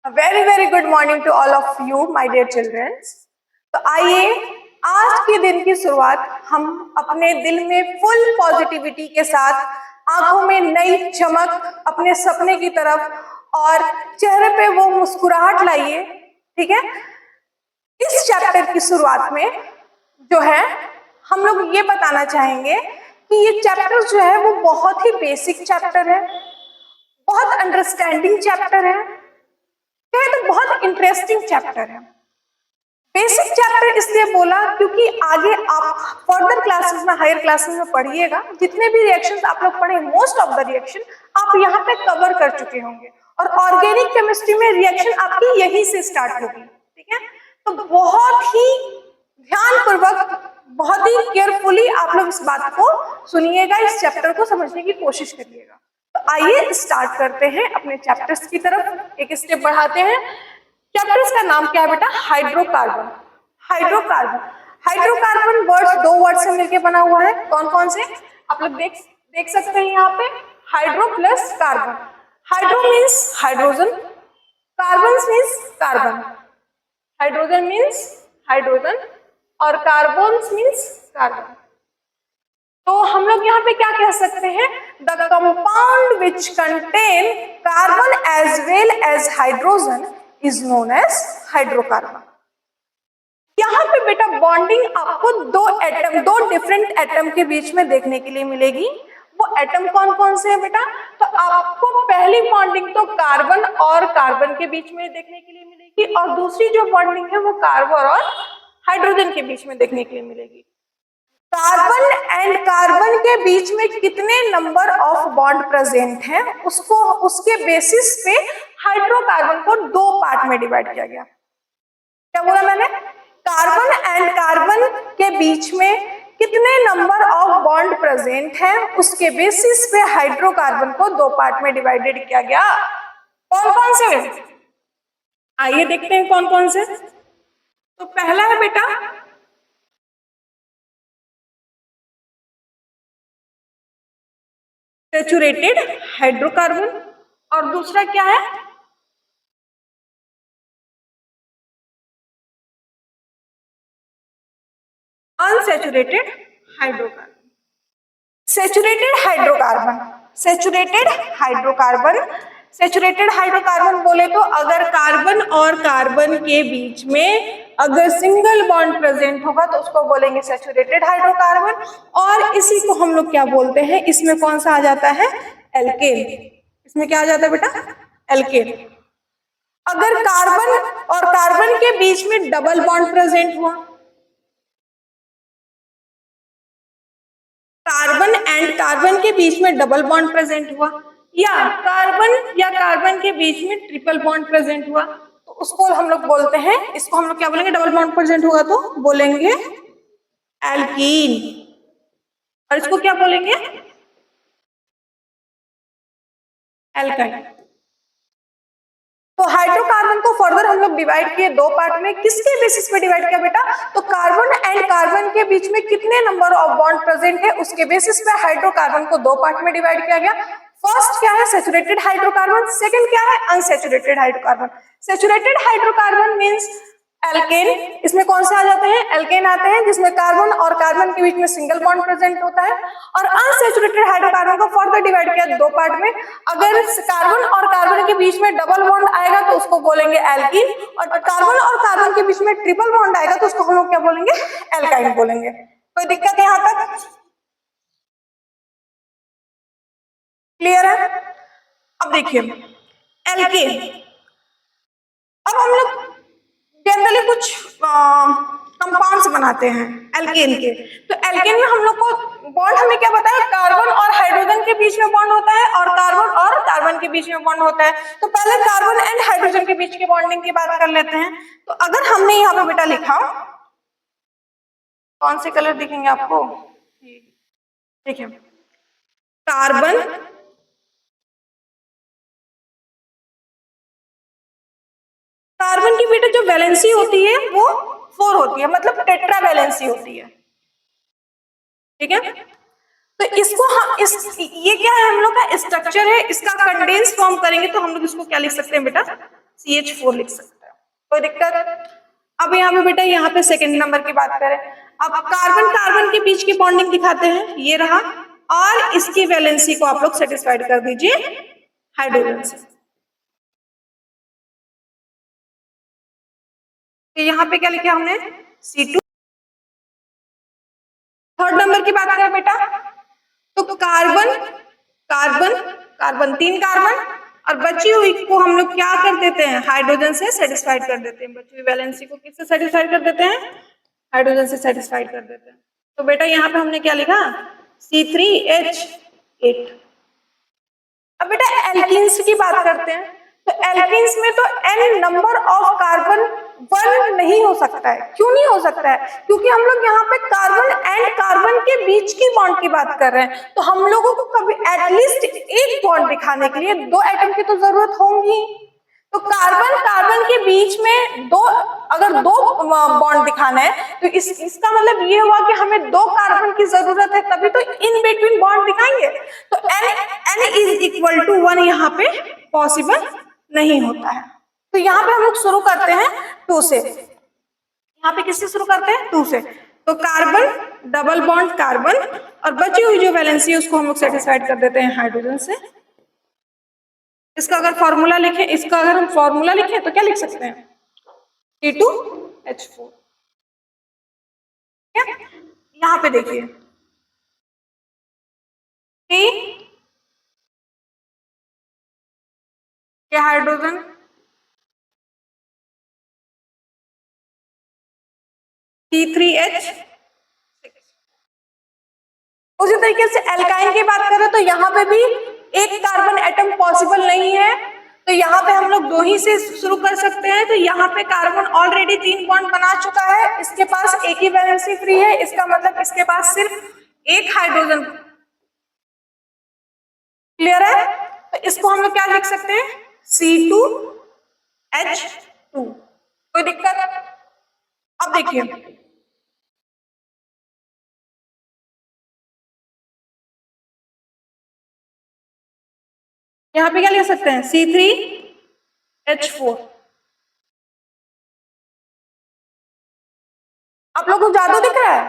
Very very good morning to all of you my dear childrens. तो आइए आज के दिन की शुरुआत हम अपने दिल में फुल पॉजिटिविटी के साथ, आंखों में नई चमक, अपने सपने की तरफ और चेहरे पे वो मुस्कुराहट लाइए। ठीक है, इस चैप्टर की शुरुआत में जो है हम लोग ये बताना चाहेंगे कि ये चैप्टर जो है वो बहुत ही बेसिक चैप्टर है, बहुत अंडरस्टैंडिंग चैप्टर है, तो बहुत इंटरेस्टिंग चैप्टर है। बेसिक चैप्टर इसलिए बोला क्योंकि आगे आप फर्दर क्लासेस में, हायर क्लासेस में पढ़िएगा, जितने भी रिएक्शंस आप लोग पढ़े, मोस्ट ऑफ द रिएक्शन आप यहाँ पे कवर कर चुके होंगे और ऑर्गेनिक केमिस्ट्री में रिएक्शन आपकी यहीं से स्टार्ट होगी। ठीक है, तो बहुत ही ध्यानपूर्वक, बहुत ही केयरफुली आप लोग इस बात को सुनिएगा, इस चैप्टर को समझने की कोशिश करिएगा। तो आइए स्टार्ट करते हैं अपने चैप्टर्स की तरफ, एक स्टेप बढ़ाते हैं। चैप्टर्स का नाम क्या है बेटा? हाइड्रोकार्बन। हाइड्रोकार्बन, हाइड्रोकार्बन वर्ड्स दो वर्ड से मिलकर बना हुआ है। कौन कौन से आप लोग देख सकते हैं यहाँ पे? Hydro plus carbon. Hydro means hydrogen, carbon means carbon, hydrogen means hydrogen और कार्बन मीन्स कार्बन। तो हम लोग यहाँ पे क्या कह सकते हैं? The compound which contain carbon as well as hydrogen is known as hydrocarbon. यहाँ पे बेटा बॉन्डिंग आपको दो डिफरेंट एटम के बीच में देखने के लिए मिलेगी। वो एटम कौन कौन से है बेटा? तो आपको पहली बॉन्डिंग तो कार्बन और कार्बन के बीच में देखने के लिए मिलेगी और दूसरी जो बॉन्डिंग है वो कार्बन और हाइड्रोजन के बीच में देखने के लिए मिलेगी। कार्बन एंड कार्बन के बीच में कितने नंबर ऑफ बॉन्ड प्रेजेंट हैं उसको, उसके बेसिस पे हाइड्रोकार्बन को दो पार्ट में डिवाइड किया गया। क्या बोला मैंने? कार्बन एंड कार्बन के बीच में कितने नंबर ऑफ बॉन्ड प्रेजेंट हैं उसके बेसिस पे हाइड्रोकार्बन को दो पार्ट में डिवाइडेड किया गया। कौन कौन से? आइए देखते हैं कौन कौन से। तो पहला है बेटा सैचुरेटेड हाइड्रोकार्बन और दूसरा क्या है? Unsaturated hydrocarbon. Saturated hydrocarbon, saturated hydrocarbon, saturated hydrocarbon बोले तो अगर कार्बन और कार्बन के बीच में अगर सिंगल बॉन्ड प्रेजेंट होगा तो उसको बोलेंगे सैचुरेटेड हाइड्रोकार्बन। और इसी को हम लोग क्या बोलते हैं? इसमें कौन सा आ जाता है? एल्केन। इसमें क्या आ जाता है बेटा? एल्केन। अगर कार्बन और कार्बन के बीच में डबल बॉन्ड प्रेजेंट हुआ, कार्बन एंड कार्बन के बीच में डबल बॉन्ड प्रेजेंट हुआ या कार्बन के बीच में ट्रिपल बॉन्ड प्रेजेंट हुआ तो उसको हम लोग बोलते हैं, इसको हम लोग क्या बोलेंगे? डबल बॉन्ड प्रेजेंट होगा तो बोलेंगे एल्कीन और इसको क्या बोलेंगे? एल्काइन। तो हाइड्रोकार्बन को फर्दर हम लोग डिवाइड किए दो पार्ट में। किसके बेसिस पे डिवाइड किया बेटा? तो कार्बन एंड कार्बन के बीच में कितने नंबर ऑफ बॉन्ड प्रेजेंट है उसके बेसिस पे हाइड्रोकार्बन को दो पार्ट में डिवाइड किया गया। फर्स्ट क्या है? Saturated hydrocarbon. सेकंड क्या है? Unsaturated hydrocarbon. Saturated hydrocarbon means alkane. इसमें कौन से आ जाते हैं? एल्केन आते हैं जिसमें कार्बन और कार्बन के बीच में सिंगल बॉन्ड प्रेजेंट होता है। और अनसैचुरेटेड हाइड्रोकार्बन को फर्दर डिवाइड किया दो पार्ट में। अगर कार्बन और कार्बन के बीच में डबल बॉन्ड आएगा तो उसको बोलेंगे एल्कीन और कार्बन और कार्बन के बीच में ट्रिपल बॉन्ड आएगा तो उसको हम लोग क्या बोलेंगे? एल्काइन बोलेंगे। कोई दिक्कत है यहाँ तक? क्लियर है? अब देखिए एल्केन, अब हम लोग जनरली कुछ कंपाउंड्स बनाते हैं एल्केन के। तो एल्केन में हम लोग को बॉन्ड हमने क्या बताया? कार्बन और हाइड्रोजन के बीच में बॉन्ड होता है और कार्बन और कार्बन के बीच में बॉन्ड होता है। तो पहले कार्बन एंड हाइड्रोजन के बीच की बॉन्डिंग की बात कर लेते हैं। तो अगर हमने यहाँ पे बेटा लिखा, कौन से कलर दिखेंगे आपको? देखिए कार्बन, कार्बन की बेटा जो वैलेंसी होती है वो 4 होती है, मतलब टेट्रा वैलेंसी होती है। ठीक है, तो इसको हम ये क्या है? हम लोग का स्ट्रक्चर है, इसका कंडेंस फॉर्म करेंगे तो हम लोग इसको क्या लिख सकते हैं बेटा? CH4 लिख सकते हैं, कोई दिक्कत? अब यहाँ पे बेटा यहाँ पे सेकंड नंबर की बात करें, अब कार्बन कार्बन के बीच की बॉन्डिंग दिखाते हैं, ये रहा, और इसकी वैलेंसी को आप लोग सेटिस्फाइड कर दीजिए हाइड्रोजन से। तो यहाँ पे क्या लिखा हमने C2। थर्ड नंबर की बात करें बेटा, तो कार्बन कार्बन कार्बन 3 कार्बन, और बची हुई को हम लोग क्या कर देते हैं, हाइड्रोजन से सेटिस्फाइड कर देते हैं। बची हुई वैलेंसी को किससे सेटिस्फाइड कर देते हैं, हाइड्रोजन से सेटिस्फाइड कर देते हैं। तो बेटा यहाँ पे हमने क्या लिखा, C3H8। अब बेटा एल्कीन्स की बात करते हैं, तो एल्कीन्स में तो n नंबर ऑफ कार्बन 1 नहीं हो सकता है। क्यों नहीं हो सकता है? क्योंकि हम लोग यहाँ पे कार्बन एंड कार्बन के बीच की बॉन्ड की बात कर रहे हैं, तो हम लोगों को कभी एटलीस्ट एक बॉन्ड दिखाने के लिए 2 एटम की तो जरूरत होगी। तो कार्बन कार्बन के बीच में अगर दो बॉन्ड दिखाना है, तो इसका मतलब ये हुआ कि हमें 2 कार्बन की जरूरत है, तभी तो इन बिटवीन बॉन्ड दिखाएंगे। तो n इज इक्वल टू 1 यहाँ पे पॉसिबल नहीं होता है। तो यहाँ पे हम लोग शुरू करते हैं 2 से। यहाँ पे किससे शुरू करते हैं, 2 से। तो कार्बन डबल बॉन्ड कार्बन, और बची हुई जो वैलेंसी है उसको हम लोग सेटिस्फाइड कर देते हैं हाइड्रोजन से। इसका अगर फॉर्मूला लिखें, इसका अगर हम फॉर्मूला लिखें तो क्या लिख सकते हैं, C2H4। यहाँ पे देखिए ये हाइड्रोजन, C3H6। उसी तरीके से एल्काइन की बात करें तो यहाँ पे भी एक कार्बन एटम पॉसिबल नहीं है, तो यहाँ पे हम लोग 2 ही से शुरू कर सकते हैं। तो यहाँ पे कार्बन ऑलरेडी 3 बॉन्ड बना चुका है, इसके पास एक ही वैलेंसी फ्री है, इसका मतलब इसके पास सिर्फ एक हाइड्रोजन। क्लियर है? तो इसको हम लोग क्या लिख सकते हैं, C2H2। कोई दिक्कत? अब देखिए यहाँ पे क्या लिख सकते हैं, C3H4। आप लोगों को जादू दिख रहा है,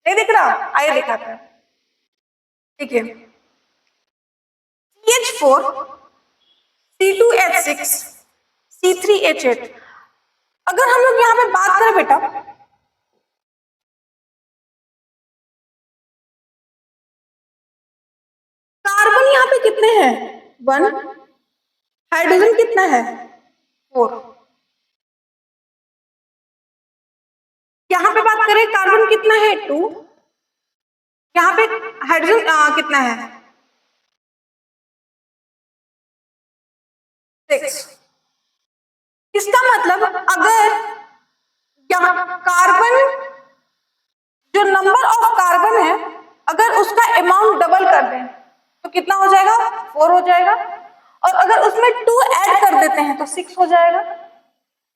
नहीं दिख रहा? आइए दिखाते हैं। ठीक है, CH4 C2H6 C3H8। अगर हम लोग यहाँ पे बात करें बेटा, कार्बन यहाँ पे कितने हैं, 1, हाइड्रोजन कितना है, 4। यहाँ पे बात करें कार्बन कितना है, 2, यहाँ पे हाइड्रोजन कितना है, 6। इसका मतलब अगर यहाँ कार्बन जो नंबर ऑफ कार्बन है, अगर उसका अमाउंट डबल कर दें तो कितना हो जाएगा, 4 हो जाएगा, और अगर उसमें 2 ऐड कर देते हैं तो 6 हो जाएगा।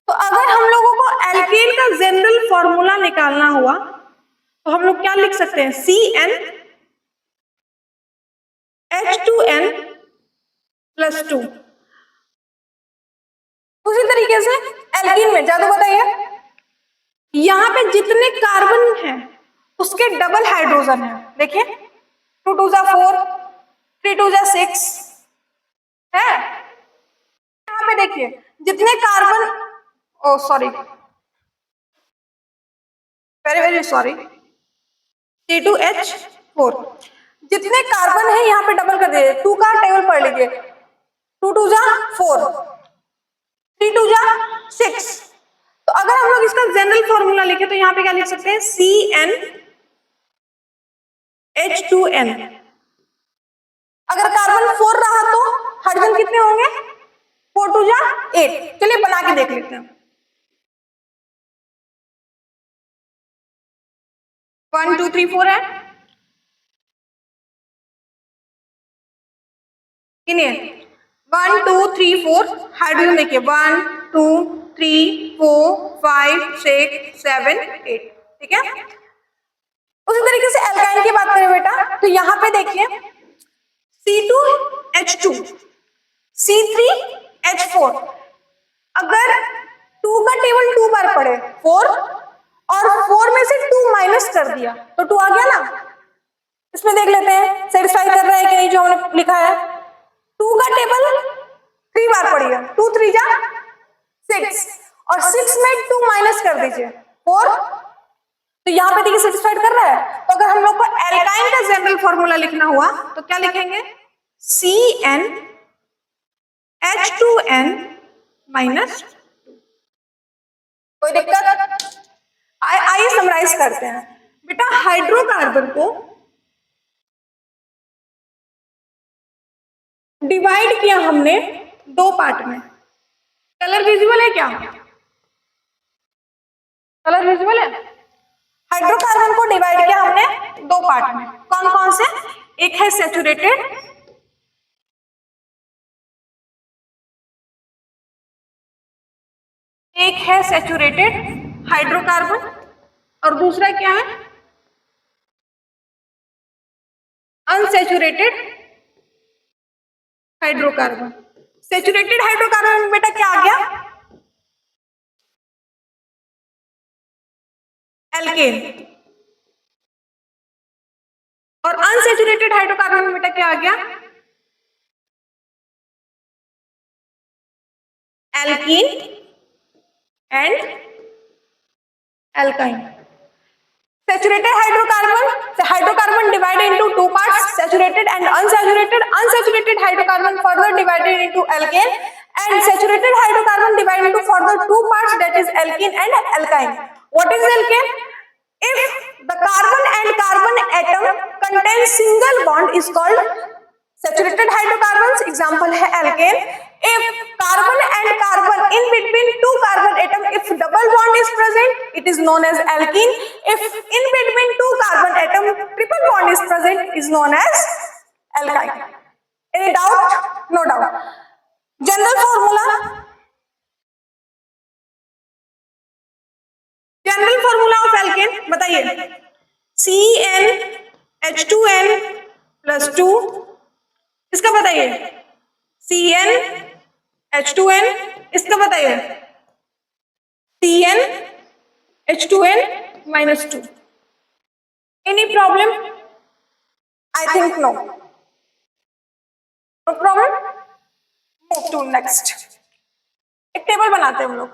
तो अगर हम लोगों को एल्केन का जनरल फॉर्मूला निकालना हुआ तो हम लोग क्या लिख सकते हैं, CnH2n+2। उसी तरीके से एल्कीन में जादू बताइए, यहाँ पे जितने कार्बन हैं उसके डबल हाइड्रोजन है। देखिए 2 2 जा 4, 3 2 जा 6 है। यहाँ पे देखिए जितने carbon, oh sorry, very very sorry, C2H4, जितने कार्बन है यहाँ पे डबल कर दीजिए। 2 का टेबल पढ़ लीजिए, 2 2 जा 4, 3 2 जा 6। तो अगर हम लोग इसका जनरल फॉर्मूला लिखे तो यहाँ पे क्या लिख सकते हैं, CnH2n। अगर कार्बन 4 रहा तो हाइड्रोजन कितने होंगे, 4 2 जा 8। चलिए बना के देख लेते हैं। 1 2 3 4 है, गिनिए 1 2 3 4। हाइड्रोजन देखिए 1 2 3 4 5 6 7 8। ठीक है, उसी तरीके से एल्काइन की बात करें बेटा तो यहाँ पे देखिए C2H2 C3H4, दिया तो 2 आ गया ना। इसमें देख लेते हैं सेटिस्फाई कर रहा है कि नहीं जो हमने लिखा है। 2 का टेबल 3 बार पढ़िए, 2 3 जा 6 और 6 में 2 माइनस कर दीजिए 4, तो यहाँ पे देखिए सेटिस्फाइड कर रहा है। तो अगर हम लोग को एल्काइन का जनरल फॉर्मूला लिखना हुआ तो क्या लिखेंगे, CN H2N माइनस। कोई दिक्कत? आइए समराइज करते हैं। बेटा हाइड्रोकार्बन को डिवाइड किया हमने 2 पार्ट में। कलर विजुअल है क्या? कलर विजुअल है। हाइड्रोकार्बन को डिवाइड किया हमने 2 पार्ट में। कौन कौन से? एक है सैचुरेटेड, एक है सैचुरेटेड हाइड्रोकार्बन और दूसरा क्या है, अनसैचुरेटेड हाइड्रोकार्बन। सैचुरेटेड हाइड्रोकार्बन में बेटा क्या आ गया, एल्केन, और अनसैचुरेटेड हाइड्रोकार्बन में बेटा क्या आ गया, alkene and alkyne. Saturated hydrocarbon divided into 2 parts, saturated and unsaturated. Unsaturated hydrocarbon further divided into alkane, and saturated hydrocarbon divided into further 2 parts, that is alkene and alkyne. What is alkane? If the carbon and carbon atom contain single bond is called saturated hydrocarbons. Example है alkane. If carbon and carbon in between 2 carbon atom, if double bond is present, it is known as alkene. If in between 2 carbon atom triple bond is present, is known as alkyne. Any doubt? No doubt. General formula. General formula of alkane बताइए। CnH2n plus 2, इसका बताइए। CnH2n, इसका बताइए। CnH2n minus 2. Any problem? I think no. No problem. Move to next. एक table बनाते हैं हम लोग।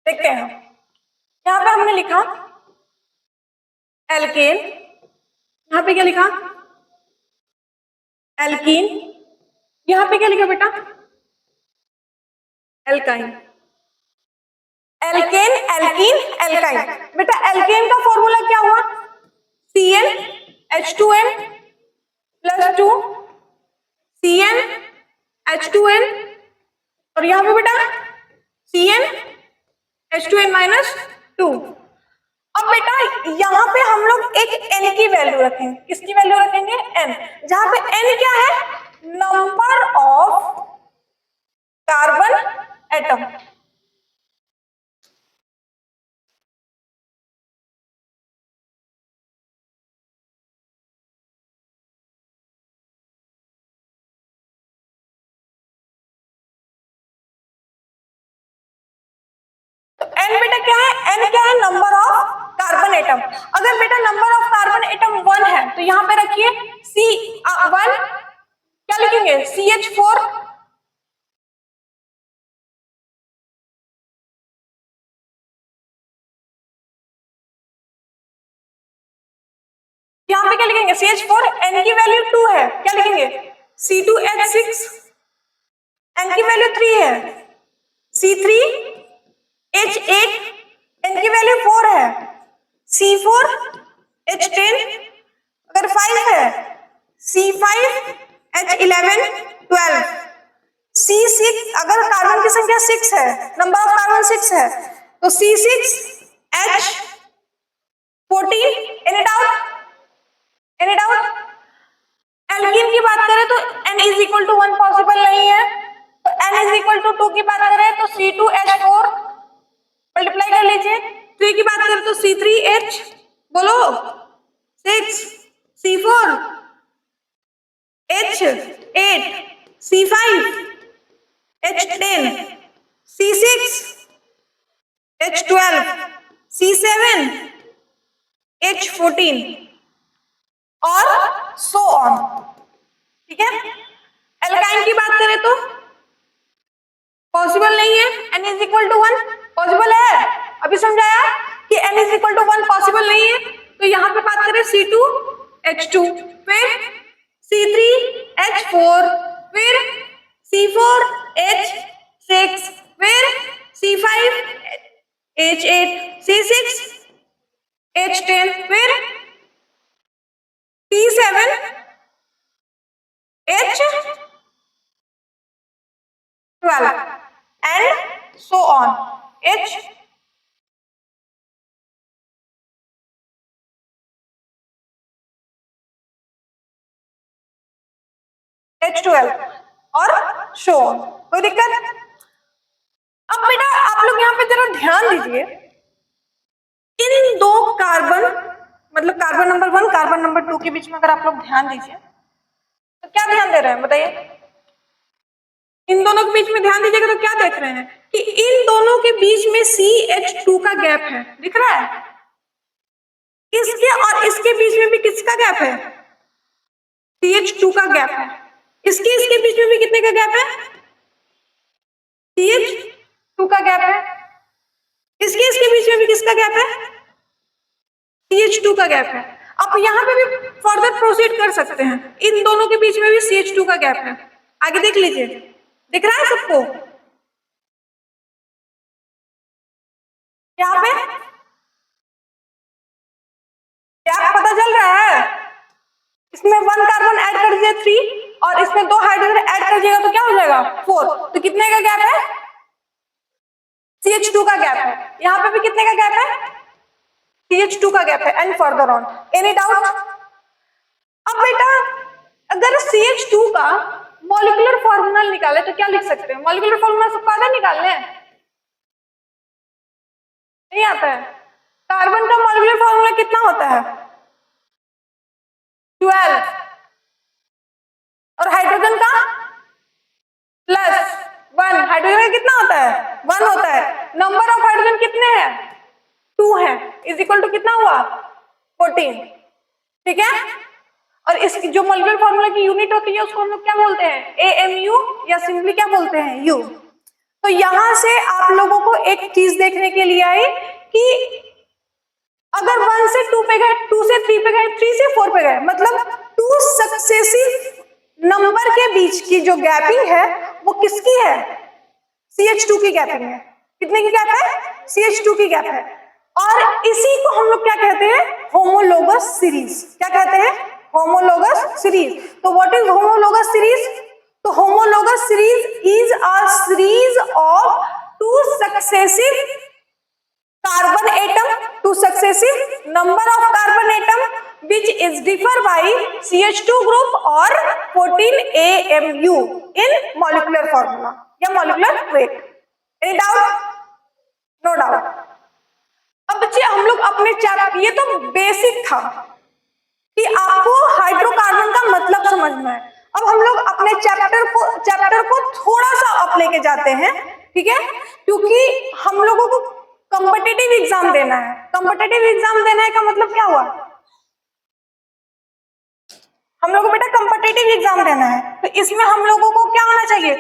देखते हैं, यहाँ पे हमने लिखा एल्केन, यहाँ पे क्या लिखा, एल्कीन, यहाँ पे क्या लिखा बेटा, एल्काइन। Alkane, alkene, alkyne. बेटा एल्केन का फॉर्मूला क्या हुआ, CnH2n plus 2, CnH2n, और यहाँ पे बेटा CnH2n minus 2। अब बेटा यहाँ पे हम लोग एक n की वैल्यू रखेंगे। किसकी वैल्यू रखेंगे, n, जहां पे n क्या है, number of carbon atom. n बेटा क्या है, n क्या है, नंबर ऑफ कार्बन एटम। अगर बेटा नंबर ऑफ कार्बन एटम 1 है तो यहाँ पे रखिए C1, क्या लिखेंगे, CH4, यहाँ पे क्या लिखेंगे, CH4, n की वैल्यू 2 है, क्या लिखेंगे, C2H6, n की वैल्यू 3 है, C3H8, n की वैल्यू 4 है, C4H10, अगर 5 है, C5H11, 12, C6, अगर कार्बन की संख्या 6 है, नंबर ऑफ कार्बन 6 है, तो C6H14। Any doubt? Any doubt? Alkene की बात करें तो n is equal to 1 possible नहीं है, तो n इज इक्वल टू 2 की बात करें तो C2H4 मल्टीप्लाई कर लीजिए, 3 की बात करें तो C3H, बोलो 6, C4H8, C5H10, C6 H12, C7, H14 और सो ऑन। ठीक है, एल्काइन की बात करें तो पॉसिबल नहीं है, n is equal to 1 possible है, अभी समझाया कि n is equal to 1 possible नहीं है। तो यहां पे बात करें C2H2, फिर C3H4, फिर C4H6, फिर C5H8, C6H10, फिर C7H12 and so on. H12 और शो ऑन। कोई दिक्कत? अब बेटा आप लोग यहाँ पे जरा ध्यान दीजिए, इन दो कार्बन मतलब कार्बन नंबर 1 कार्बन नंबर 2 के बीच में अगर आप लोग ध्यान दीजिए तो क्या ध्यान दे रहे हैं बताइए? इन दोनों के बीच में ध्यान दीजिएगा तो क्या देख रहे हैं कि इन दोनों के बीच में CH2 का गैप है, दिख रहा है? इसके और इसके बीच में भी किसका गैप है? CH2 का गैप है। इसके बीच में भी कितने का गैप है? CH2 का गैप है। इसके बीच में भी किसका गैप है? CH2 का गैप है। आप यहाँ पे भी फर्दर प्रोसीड कर सकते हैं, इन दोनों के बीच में भी CH2 का गैप है। आगे देख लीजिए, दिख रहा है सबको? यहाँ पे गैप पता चल रहा है? इसमें 1 कार्बन ऐड कर दीजिए 3 और इसमें 2 हाइड्रोजन ऐड कर दीजिएगा तो क्या हो जाएगा 4। तो कितने का गैप है? CH2 का गैप है। यहाँ पे भी कितने का गैप है? CH2 का गैप है। And further on, any doubt? अब बेटा अगर CH2 का मॉलिक्यूलर फॉर्मूला निकाले तो क्या लिख सकते हैं? मॉलिक्यूलर फॉर्मूला सबको आता है निकालने? नहीं आता है। कार्बन का मॉलिक्यूलर फॉर्मूला कितना होता है? 12। और हाइड्रोजन का +1। हाइड्रोजन का कितना होता है? 1 होता है। नंबर ऑफ हाइड्रोजन कितने हैं? 2 है। इज इक्वल टू कितना हुआ? 14। ठीक है, और इसकी जो मॉलिक्यूलर फॉर्मूला की यूनिट होती है उसको हम लोग क्या बोलते हैं? AMU या सिंपली क्या बोलते हैं? U। तो यहां से आप लोगों को एक चीज देखने के लिए आई कि अगर 1 से 2 पे गए, 2 से 3 पे गए, 3 से 4 पे गए, मतलब 2 सक्सेसिव नंबर के बीच की जो गैपिंग है वो किसकी है? CH2 की गैपिंग है। कितने की गैप है? CH2 की गैप है। और इसी को हम लोग क्या कहते हैं? Homologous series. क्या कहते हैं? Homologous series. तो व्हाट इज होमोलोगस सीरीज? तो homologous series is a series of 2 successive carbon atom, 2 successive number of carbon atom which is differ by CH2 group or 14 AMU in molecular formula या molecular weight. Any doubt? No doubt. अब बच्चे हम लोग अपने chapter, ये तो basic था कि आपको हाइड्रोकार्बन का मतलब समझना है। अब हम लोग अपने चैप्टर को थोड़ा सा अप लेके जाते हैं, ठीक है? क्योंकि हम लोगों को कॉम्पिटिटिव एग्जाम देना है। कॉम्पिटिटिव एग्जाम देने का मतलब क्या हुआ? हम लोगों को बेटा कॉम्पिटिटिव एग्जाम देना है, तो इसमें हम लोगों को क्या होना चाहिए?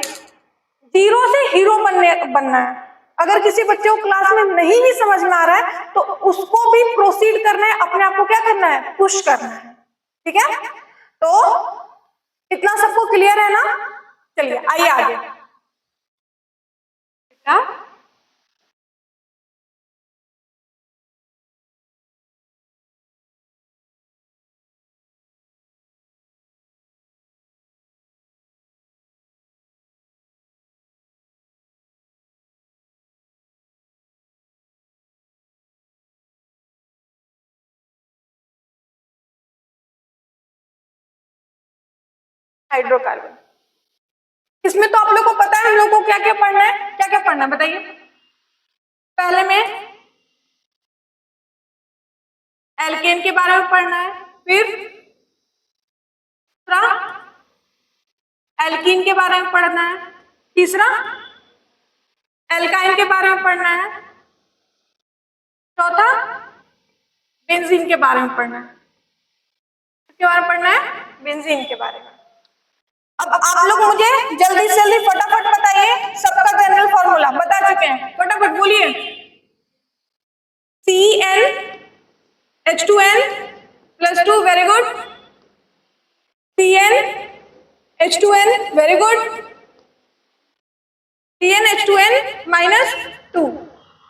0 से हीरो बनना है। अगर किसी बच्चे को क्लास में नहीं भी समझ में आ रहा है तो उसको भी प्रोसीड करना है, अपने आप को क्या करना है? पुश करना है। ठीक है, तो इतना सबको क्लियर है ना? चलिए आइए आगे। हाइड्रोकार्बन, इसमें तो आप लोग को पता है हम लोग को क्या क्या पढ़ना है, क्या क्या पढ़ना है बताइए? पहले में एल्केन के बारे में पढ़ना है, फिर दूसरा एल्कीन के बारे में पढ़ना है, तीसरा एल्काइन के बारे में पढ़ना है, चौथा बेंजीन के बारे में पढ़ना है। किसके बारे में पढ़ना है? बेंजीन के बारे में। अब आप लोग मुझे जल्दी से जल्दी फटाफट बताइए सबका जनरल फॉर्मूला। बता चुके हैं, फटाफट बोलिए। CnH2n+2, very good. CnH2n, very good. CnH2n-2।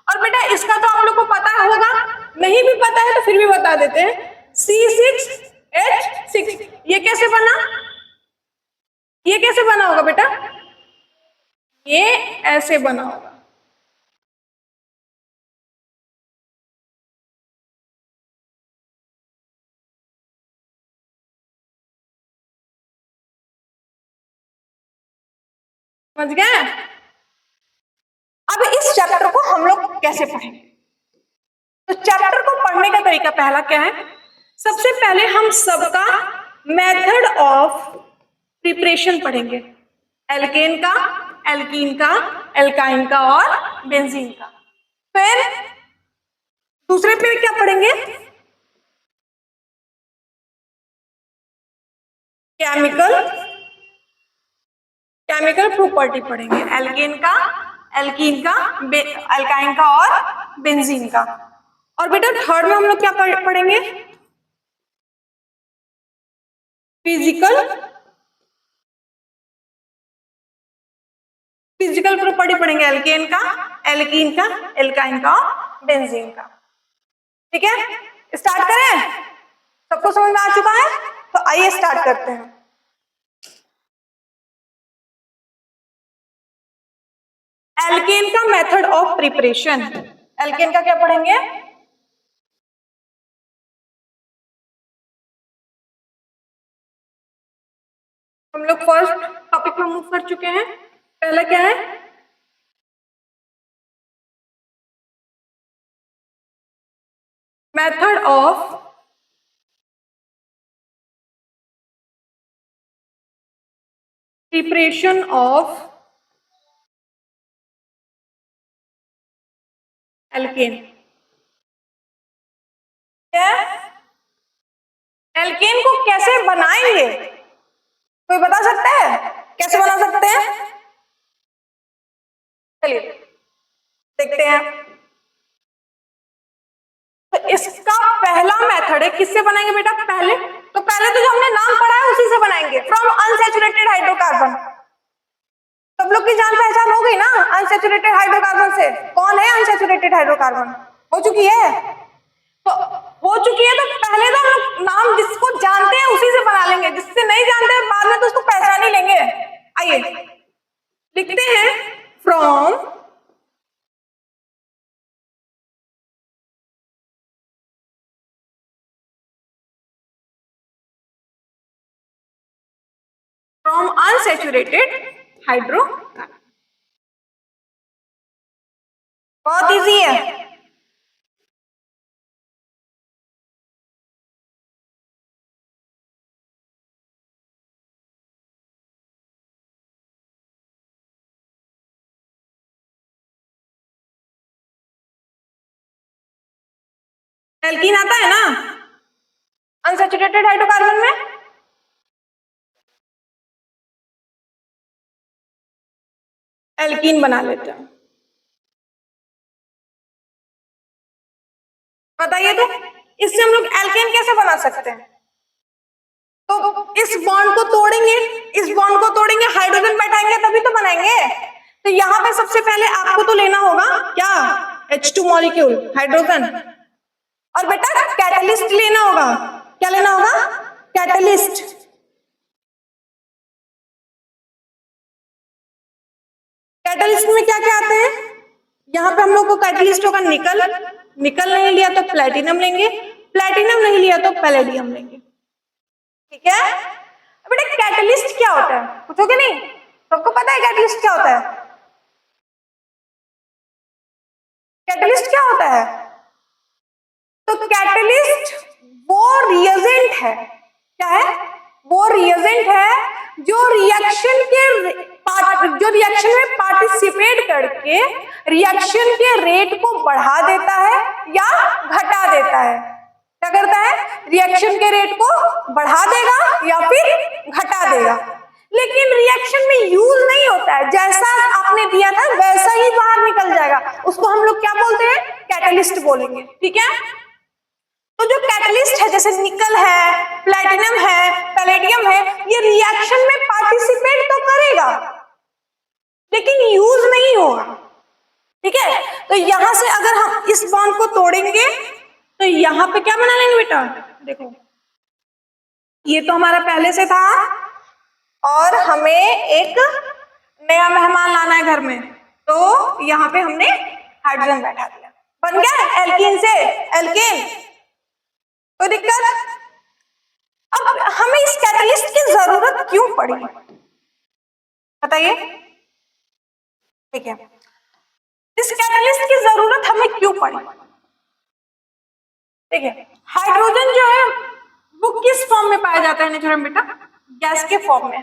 और बेटा इसका तो आप लोग को पता होगा, नहीं भी पता है तो फिर भी बता देते हैं। C6H6, ये कैसे बना? ये कैसे बना होगा बेटा? ये ऐसे बना होगा। समझ गए? अब इस चैप्टर को हम लोग कैसे पढ़ेंगे? तो चैप्टर को पढ़ने का तरीका पहला क्या है? सबसे पहले हम सबका मेथड ऑफ प्रिपरेशन पढ़ेंगे। एल्केन का, एल्कीन का, एल्काइन का और बेंजीन का। फिर दूसरे पे क्या पढ़ेंगे? केमिकल प्रॉपर्टी पढ़ेंगे। एल्केन का, एल्कीन का, एल्काइन का और बेंजीन का। और बेटा थर्ड में हम लोग क्या पढ़ेंगे? फिजिकल प्रॉपर्टी पढ़ेंगे। एल्केन का, एल्कीन का, एल्काइन का और बेंजीन का। ठीक है, स्टार्ट करें? सबको समझ में आ चुका है? तो आइए स्टार्ट करते हैं। एल्केन का मेथड ऑफ प्रिपरेशन। एल्केन का क्या पढ़ेंगे? हम लोग फर्स्ट टॉपिक में मूव कर चुके हैं। पहला क्या है? Method of preparation of alkene. क्या? एल्केन को कैसे बनाएंगे? कोई बता सकता है कैसे बना सकते हैं? चलिए देखते हैं। तो इसका पहला मेथड है, किससे बनाएंगे बेटा? पहले तो जो हमने नाम पढ़ा है उसी से बनाएंगे, फ्रॉम अनसैचुरेटेड हाइड्रोकार्बन। सब लोग की जान पहचान हो गई ना अनसैचुरेटेड हाइड्रोकार्बन से? कौन है अनसैचुरेटेड हाइड्रोकार्बन? हो चुकी है? तो हो चुकी है तो पहले तो हम लोग नाम जिसको जानते हैं उसी से बना लेंगे, जिससे नहीं जानते हैं बाद में तो उसको पहचान ही लेंगे। आइए लिखते हैं, फ्रॉम अनसैचुरेटेड हाइड्रोकार्बन। बहुत इजी है। एल्कीन आता है ना अनसैचुरेटेड हाइड्रोकार्बन में? एल्कीन बना लेते हैं। बताइए तो इससे हम लोग एल्केन कैसे बना सकते हैं? तो इस बॉन्ड को तोड़ेंगे, इस बॉन्ड को तोड़ेंगे, हाइड्रोजन बैठाएंगे तभी तो बनाएंगे। तो यहाँ पे सबसे पहले आपको तो लेना होगा क्या? H2 molecule, hydrogen. और बेटा कैटलिस्ट लेना होगा। क्या लेना होगा? कैटलिस्ट। कैटलिस्ट में क्या क्या आते हैं? यहाँ पे हम लोग को कैटलिस्ट होगा निकल, निकल नहीं लिया तो प्लेटिनम लेंगे, प्लेटिनम नहीं लिया तो पैलेडियम लेंगे। ठीक है बेटा, कैटलिस्ट क्या होता है पूछोगे नहीं? सबको पता है कैटलिस्ट क्या होता है? कैटलिस्ट क्या होता है? तो कैटलिस्ट वो रिएजेंट है। क्या है? वो रिएजेंट है जो रिएक्शन में पार्टिसिपेट करके करके रिएक्शन के रेट को बढ़ा देता है या घटा देता है। क्या करता है? रिएक्शन के रेट को बढ़ा देगा या फिर घटा देगा। लेकिन रिएक्शन में यूज नहीं होता है, जैसा आपने दिया था वैसा ही बाहर निकल जाएगा। उसको हम लोग क्या बोलते हैं? कैटलिस्ट बोलेंगे। ठीक है, तो जो कैटलिस्ट है जैसे निकल है, प्लैटिनम है, पैलेडियम है, ये रिएक्शन में पार्टिसिपेट तो करेगा लेकिन यूज नहीं होगा। ठीक है, तो यहां से अगर हम इस बॉन्ड को तोड़ेंगे तो यहां पे क्या बना लेंगे बेटा? देखो, ये तो हमारा पहले से था और हमें एक नया मेहमान लाना है घर में, तो यहाँ पे हमने हाइड्रोजन बैठा दिया, बन गया एल्कीन से एल्केन। कोई दिक्कत? अब हमें इस कैटलिस्ट की जरूरत क्यों पड़ी बताइए? ठीक है, इस कैटलिस्ट की जरूरत हमें क्यों पड़ी? ठीक है, हाइड्रोजन जो है वो किस फॉर्म में पाया जाता है नेचुरल बेटा? गैस के फॉर्म में।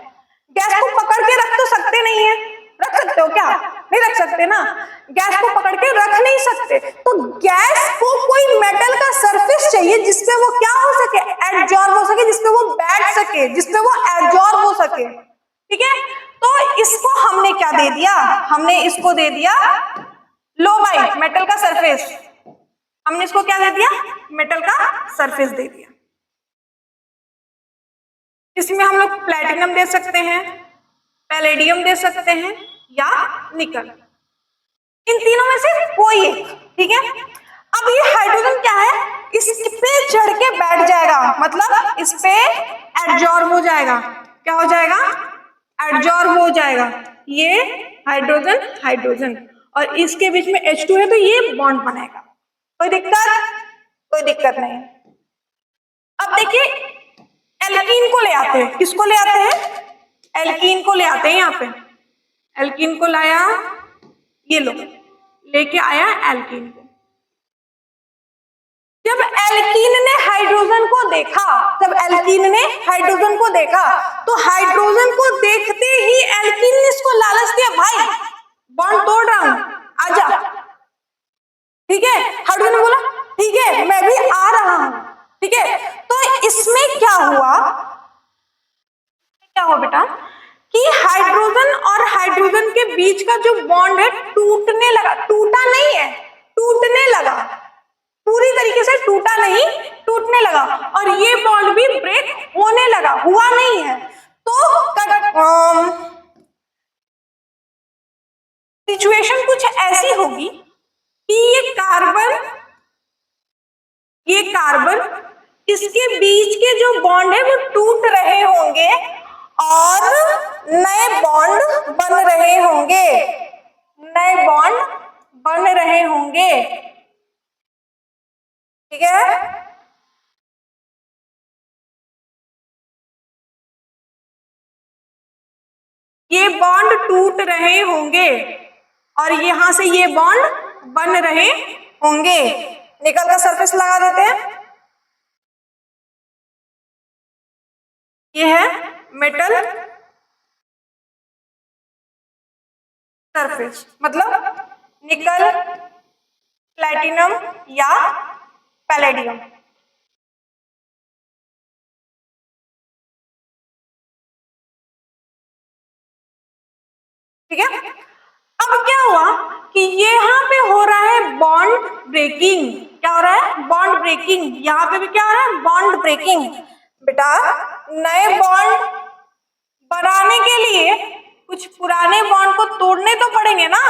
गैस को पकड़ के रख तो सकते नहीं है, रख सकते हो क्या? नहीं रख सकते ना, गैस को पकड़ के रख नहीं सकते। तो गैस को कोई मेटल का सरफेस चाहिए जिसपे वो क्या हो सके? एब्जॉर्ब हो सके, जिसपे वो बैठ सके, जिसपे वो एब्जॉर्ब हो सके। ठीक है, तो इसको हमने क्या दे दिया? हमने इसको दे दिया लोबाइट, मेटल का सरफेस। हमने इसको क्या दे दिया? मेटल का सरफेस दे दिया। इसमें हम लोग प्लैटिनम दे सकते हैं, पैलेडियम दे सकते हैं या निकल, इन तीनों में से कोई एक। ठीक है, अब ये हाइड्रोजन क्या है? इस पे चढ़ के बैठ जाएगा, मतलब इस पे एब्जॉर्ब हो जाएगा। क्या हो जाएगा? एब्जॉर्ब हो जाएगा। ये हाइड्रोजन हाइड्रोजन और इसके बीच में H2 है तो ये बॉन्ड बनेगा। कोई दिक्कत? कोई दिक्कत नहीं। अब देखिए, एल्कीन को ले आते हैं। किसको ले आते हैं? एल्कीन को ले आते हैं। यहाँ पे एल्कीन को लाया, ये लो, लेके आया एल्कीन को। जब एल्कीन ने हाइड्रोजन को देखा, जब एल्कीन ने हाइड्रोजन को देखा तो हाइड्रोजन को देखते ही एल्कीन ने इसको लालच दिया, भाई बॉन्ड तोड़ रहा हूं, आजा। ठीक है, हाइड्रोजन ने बोला ठीक है मैं भी आ रहा हूं। ठीक है, तो इसमें क्या हुआ? क्या हुआ बेटा कि हाइड्रोजन और हाइड्रोजन के बीच का जो बॉन्ड है टूटने लगा। टूटा नहीं है, टूटने लगा, पूरी तरीके से टूटा नहीं, टूटने लगा। और ये बॉन्ड भी ब्रेक होने लगा, हुआ नहीं है। तो सिचुएशन कुछ ऐसी होगी कि ये कार्बन इसके बीच के जो बॉन्ड है वो टूट रहे होंगे और नए बॉन्ड बन रहे होंगे, नए बॉन्ड बन रहे होंगे। ठीक है, ये बॉन्ड टूट रहे होंगे और यहां से ये बॉन्ड बन रहे होंगे। निकल का सरफेस लगा देते हैं। ये है मेटल सरफेस, मतलब निकल, प्लैटिनम या पैलेडियम। ठीक है, अब क्या हुआ कि यहाँ पे हो रहा है बॉन्ड ब्रेकिंग। क्या हो रहा है? Bond breaking. यहाँ पे भी क्या हो रहा है? Bond breaking. बेटा, नए बॉन्ड बनाने के लिए कुछ पुराने बॉन्ड को तोड़ने तो पड़ेंगे ना।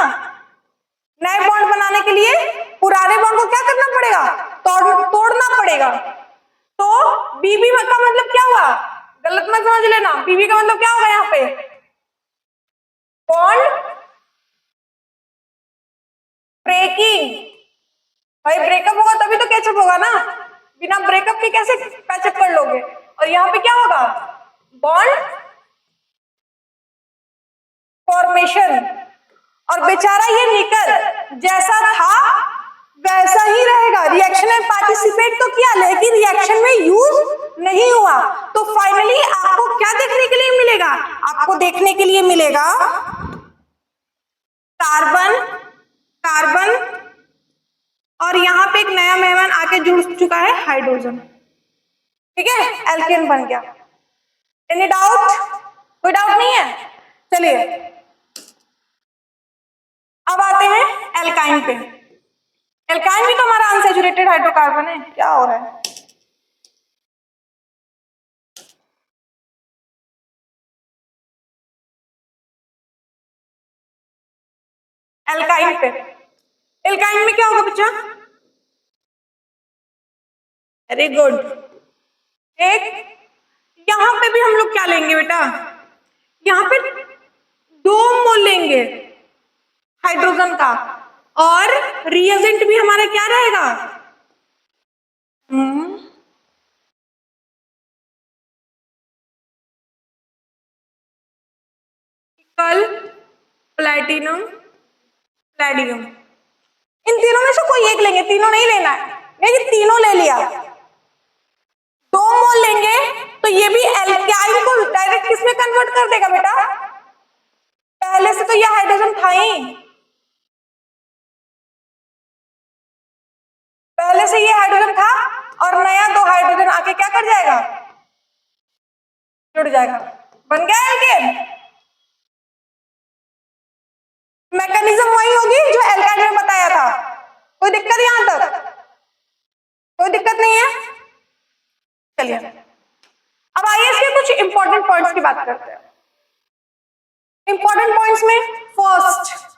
नए बॉन्ड बनाने के लिए पुराने बॉन्ड को क्या करना पड़ेगा? तोड़ना पड़ेगा। तो बीबी का मतलब क्या हुआ? गलत मत समझ लेना, बीबी का मतलब क्या होगा? यहाँ पे बॉन्ड ब्रेकिंग। भाई ब्रेकअप होगा तभी तो कैचअप होगा ना, बिना ब्रेकअप के कैसे पैचअप कर लोगे? और यहाँ पे क्या होगा? Bond formation. और बेचारा ये निकल जैसा था वैसा ही रहेगा। रिएक्शन में पार्टिसिपेट तो किया लेकिन रिएक्शन में यूज नहीं हुआ। तो फाइनली आपको क्या देखने के लिए मिलेगा? आपको देखने के लिए मिलेगा कार्बन कार्बन, और यहाँ पे एक नया मेहमान आके जुड़ चुका है, हाइड्रोजन। ठीक है, एल्केन बन गया। Any doubt? कोई डाउट नहीं है? चलिए अब आते हैं एल्काइन पे। एल्काइन भी तो हमारा अनसैचुरेटेड हाइड्रोकार्बन है। क्या हो रहा है? एल्काइन पे, एल्काइन में क्या होगा बच्चा? Very good. एक यहां पे भी हम लोग क्या लेंगे बेटा? यहां पे 2 मोल लेंगे हाइड्रोजन का, और रिएजेंट भी हमारा क्या रहेगा? कल, प्लैटिनम, प्लैडियम। इन तीनों में से कोई एक लेंगे, तीनों नहीं लेना है। लेकिन तीनों ले लिया, 2 मोल लेंगे तो ये भी एल्काइन को डायरेक्ट किस में कन्वर्ट कर देगा बेटा? पहले से तो ये हाइड्रोजन था ही, पहले से ये हाइड्रोजन था, और नया 2 हाइड्रोजन आके क्या कर जाएगा? जुड़ जाएगा, बन गया एल्केन। मैकेनिज्म वही होगी जो एल्काइन में बताया था। कोई दिक्कत यहां तक? कोई दिक्कत नहीं है? चलिए अब आइए इसके कुछ इंपॉर्टेंट पॉइंट्स की बात करते हैं। इंपॉर्टेंट पॉइंट्स में फर्स्ट,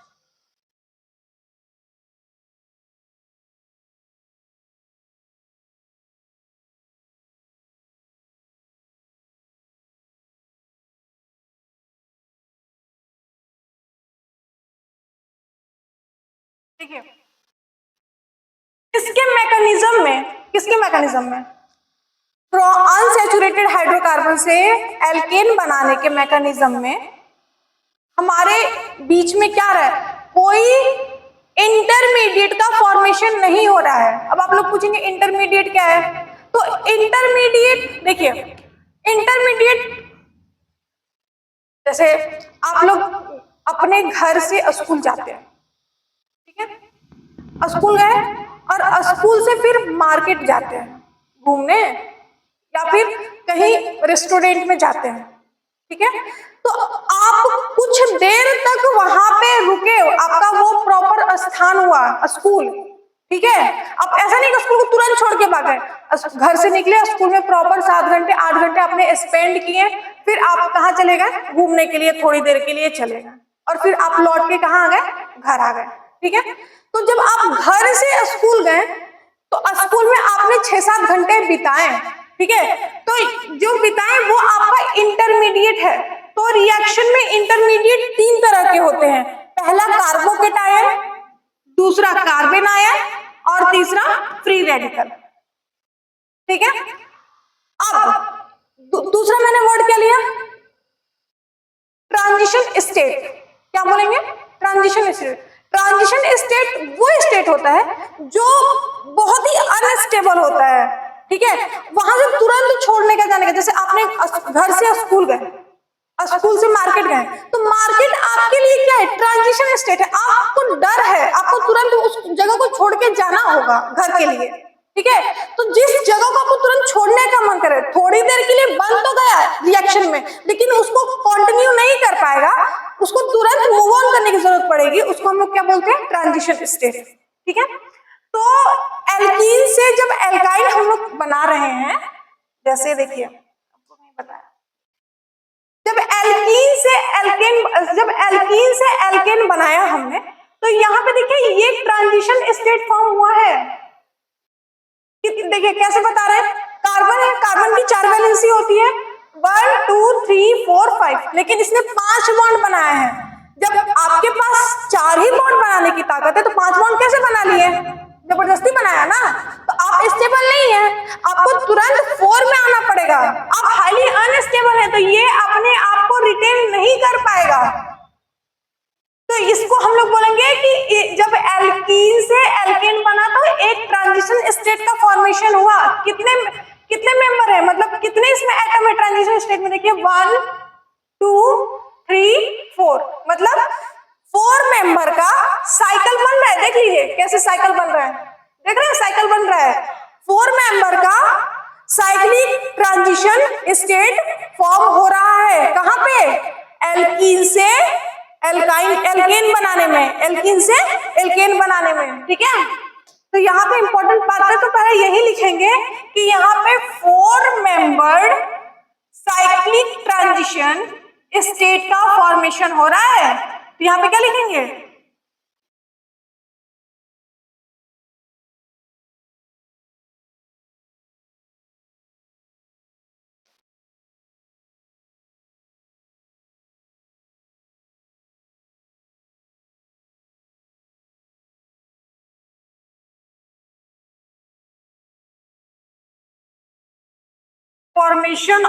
देखिए इसके मैकेनिज्म में, किसके मैकेनिज्म में? अनसैचुरेटेड हाइड्रोकार्बन से एल्केन बनाने के मैकेनिज्म में हमारे बीच में क्या रहा है? कोई इंटरमीडिएट का फॉर्मेशन नहीं हो रहा है। अब आप लोग पूछेंगे इंटरमीडिएट क्या है? तो इंटरमीडिएट देखिए, इंटरमीडिएट जैसे आप लोग अपने घर से स्कूल जाते हैं, ठीक है, स्कूल गए और स्कूल से फिर मार्केट जाते हैं घूमने, या फिर कहीं रेस्टोरेंट में जाते हैं, ठीक है, तो आप कुछ देर तक वहां पे रुके, आपका वो प्रॉपर स्थान हुआ स्कूल, ठीक है। अब ऐसा नहीं कि स्कूल को तुरंत छोड़ के भाग गए, घर से निकले, स्कूल में प्रॉपर 7 घंटे 8 घंटे अपने स्पेंड किए, फिर आप कहाँ चले गए? घूमने के लिए थोड़ी देर के लिए चले गए, और फिर आप लौट के कहाँ आ गए? घर आ गए, ठीक है। तो जब आप घर से स्कूल गए तो स्कूल में आपने 6-7 घंटे बिताए, ठीक है, तो जो बिताए वो आपका इंटरमीडिएट है। तो रिएक्शन में इंटरमीडिएट 3 तरह के होते हैं, पहला कार्बोकेटायन, दूसरा कार्बन आयन, और तीसरा फ्री रेडिकल, ठीक है। अब दूसरा मैंने वर्ड क्या लिया? Transition state. क्या बोलेंगे? Transition state. ट्रांजिशन स्टेट वो स्टेट होता है जो बहुत ही अनस्टेबल होता है, ठीक है, वहां से तुरंत छोड़ने का जाने का। जैसे आपने घर से स्कूल गए, स्कूल से मार्केट गए, तो मार्केट आपके लिए क्या है? ट्रांजिशन स्टेट है। आपको डर है, आपको तुरंत उस जगह को छोड़ के जाना होगा घर के लिए, ठीक है। तो जिस जगह को आपको तुरंत छोड़ने का मन करे, थोड़ी देर के लिए बंद तो गया रिएक्शन में, लेकिन उसको कंटिन्यू नहीं कर पाएगा, उसको तुरंत मूव ऑन करने की जरूरत पड़ेगी, उसको हम लोग क्या बोलते हैं? ट्रांजिशन स्टेट, ठीक है। तो एल्कीन से जब एल्काइन हम लोग बना रहे हैं, जैसे देखिए आपको मैं बताया, जब एल्कीन से एल्केन बनाया हमने, तो यहाँ पे देखिए ये ट्रांजिशन स्टेट फॉर्म हुआ है। देखिए कैसे बता रहे हैं? कार्बन है, कार्बन की 4 वैलेंसी होती है, 1 2 3 4 5, लेकिन इसने 5 बॉन्ड बनाए हैं। जब आपके पास 4 ही बॉन्ड बनाने की ताकत है तो 5 बॉन्ड कैसे बना लिए? जबरदस्ती बनाया ना, तो आप स्टेबल नहीं है, आपको तुरंत 4 में आना पड़ेगा। आप हाईली अनस्टेबल है, तो ये अपने आप को रिटेन नहीं कर पाएगा। तो इसको हम लोग बोलेंगे कि जब एल्कीन से एल्केन बना तो एक ट्रांजिशन स्टेट का फॉर्मेशन हुआ। कितने मेंबर है, मतलब कितने इसमें एटम है ट्रांजिशन स्टेट में? देखिए 1 2 3 4, मतलब 4 मेंबर का साइकिल बन रहा है। कैसे साइकिल बन रहा है, देख रहे हैं साइकिल बन रहा है। 4 मेंबर का साइक्लिक ट्रांजिशन स्टेट फॉर्म हो रहा है, कहां पे, एल्कीन से एल्काइन, एल्केन बनाने में, एल्कीन से एल्केन बनाने में, ठीक है। तो यहाँ पे इंपॉर्टेंट बात है, तो पहले यही लिखेंगे कि यहाँ पे 4 मेंबर्ड साइक्लिक ट्रांजिशन स्टेट का फॉर्मेशन हो रहा है। तो यहाँ पे क्या लिखेंगे, formation